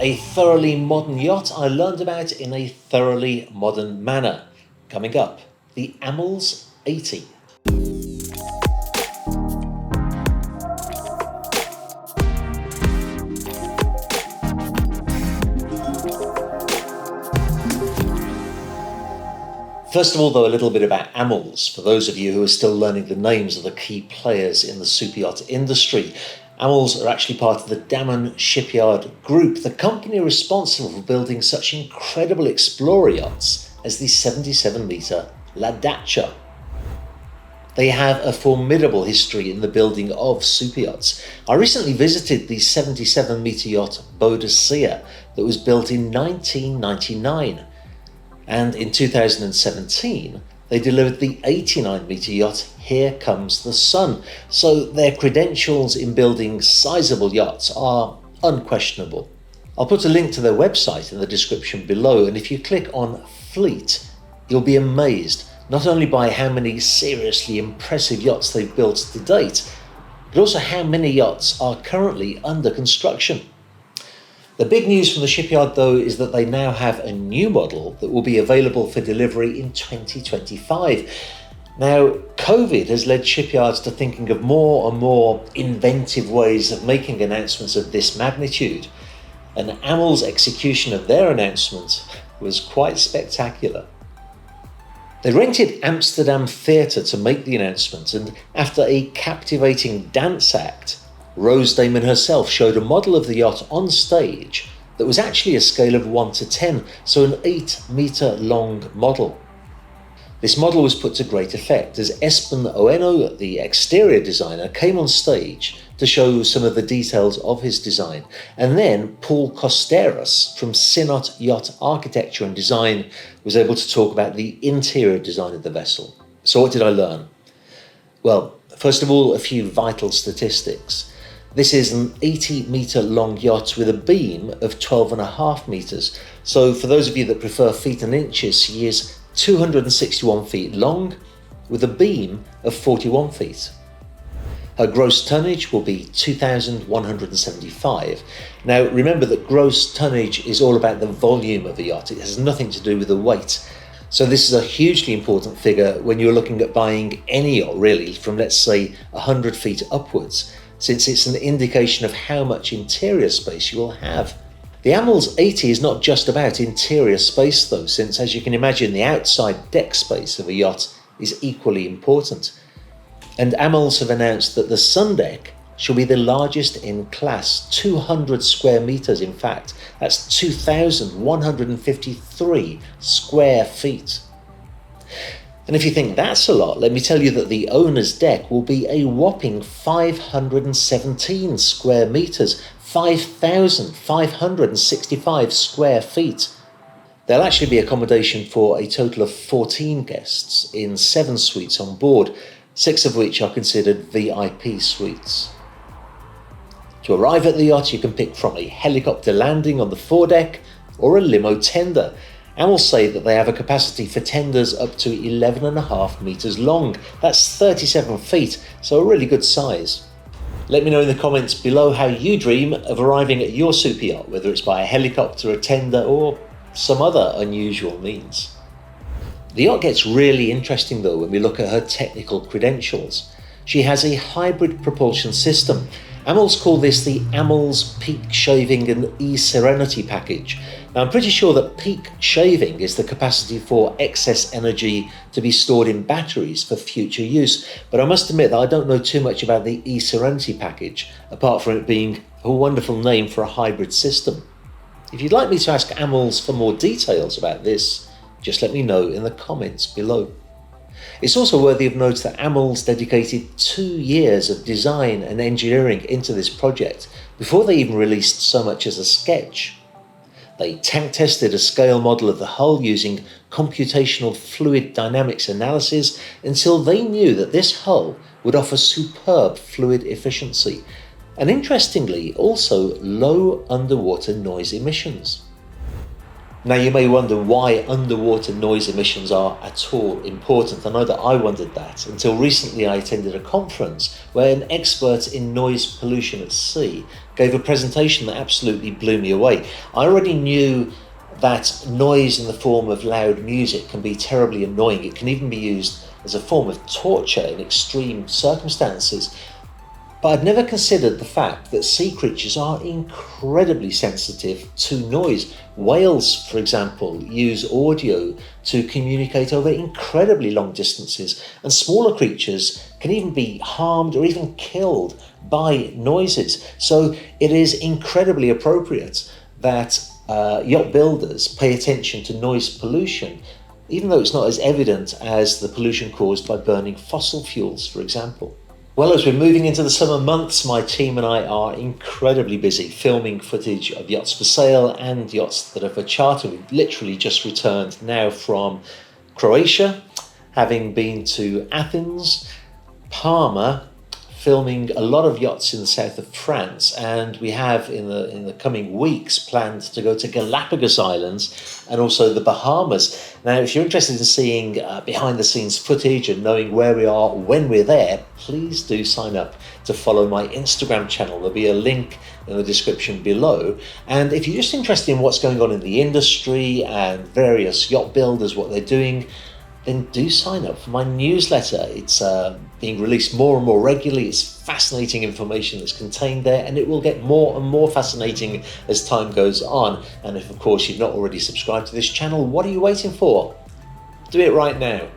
A thoroughly modern yacht I learned about in a thoroughly modern manner. Coming up, the Amels 80. First of all, though, a little bit about Amels, for those of you who are still learning the names of the key players in the superyacht industry. Amels are actually part of the Dammam Shipyard Group, the company responsible for building such incredible explorer yachts as the 77-metre La Dacia. They have a formidable history in the building of superyachts. I recently visited the 77-metre yacht Boadicea that was built in 1999. And in 2017, they delivered the 89-metre yacht Here Comes the Sun. So their credentials in building sizable yachts are unquestionable. I'll put a link to their website in the description below, and if you click on Fleet, you'll be amazed not only by how many seriously impressive yachts they've built to date, but also how many yachts are currently under construction. The big news from the shipyard, though, is that they now have a new model that will be available for delivery in 2025. Now, COVID has led shipyards to thinking of more and more inventive ways of making announcements of this magnitude, and Amel's execution of their announcement was quite spectacular. They rented Amsterdam Theatre to make the announcement, and after a captivating dance act, Rose Damon herself showed a model of the yacht on stage that was actually a scale of 1 to 10, so an 8-metre long model. This model was put to great effect as Espen Oeno, the exterior designer, came on stage to show some of the details of his design. And then Paul Costeras from Synot Yacht Architecture and Design was able to talk about the interior design of the vessel. So what did I learn? Well, first of all, a few vital statistics. This is an 80-metre long yacht with a beam of 12.5 metres. So for those of you that prefer feet and inches, she is 261 feet long with a beam of 41 feet. Her gross tonnage will be 2,175. Now remember that gross tonnage is all about the volume of the yacht. It has nothing to do with the weight. So this is a hugely important figure when you're looking at buying any yacht, really, from let's say 100 feet upwards, since it's an indication of how much interior space you will have. The Amels 80 is not just about interior space though, since as you can imagine, the outside deck space of a yacht is equally important. And Amels have announced that the sun deck shall be the largest in class, 200 square metres in fact. That's 2,153 square feet. And if you think that's a lot, let me tell you that the owner's deck will be a whopping 517 square metres, 5,565 square feet. There'll actually be accommodation for a total of 14 guests in 7 suites on board, 6 of which are considered VIP suites. To arrive at the yacht, you can pick from a helicopter landing on the foredeck or a limo tender. And will say that they have a capacity for tenders up to 11.5 metres long. That's 37 feet, so a really good size. Let me know in the comments below how you dream of arriving at your super yacht, whether it's by a helicopter, a tender, or some other unusual means. The yacht gets really interesting though when we look at her technical credentials. She has a hybrid propulsion system. Amels call this the Amels Peak Shaving and E-Serenity package. Now I'm pretty sure that peak shaving is the capacity for excess energy to be stored in batteries for future use, but I must admit that I don't know too much about the E-Serenity package, apart from it being a wonderful name for a hybrid system. If you'd like me to ask Amels for more details about this, just let me know in the comments below. It's also worthy of note that Amels dedicated 2 years of design and engineering into this project before they even released so much as a sketch. They tank tested a scale model of the hull using computational fluid dynamics analysis until they knew that this hull would offer superb fluid efficiency and, interestingly, also low underwater noise emissions. Now you may wonder why underwater noise emissions are at all important. I know that I wondered that until recently. I attended a conference where an expert in noise pollution at sea gave a presentation that absolutely blew me away. I already knew that noise in the form of loud music can be terribly annoying. It can even be used as a form of torture in extreme circumstances. But I'd never considered the fact that sea creatures are incredibly sensitive to noise. Whales, for example, use audio to communicate over incredibly long distances, and smaller creatures can even be harmed or even killed by noises. So it is incredibly appropriate that yacht builders pay attention to noise pollution, even though it's not as evident as the pollution caused by burning fossil fuels, for example. Well, as we're moving into the summer months, my team and I are incredibly busy filming footage of yachts for sale and yachts that are for charter. We've literally just returned now from Croatia, having been to Athens, Parma, filming a lot of yachts in the south of France, and we have in the coming weeks planned to go to Galapagos Islands and also the Bahamas. Now, if you're interested in seeing behind the scenes footage and knowing where we are when we're there, please do sign up to follow my Instagram channel. There'll be a link in the description below. And if you're just interested in what's going on in the industry and various yacht builders, what they're doing, then do sign up for my newsletter. It's being released more and more regularly. It's fascinating information that's contained there, and it will get more and more fascinating as time goes on. And if, of course, you've not already subscribed to this channel, what are you waiting for? Do it right now.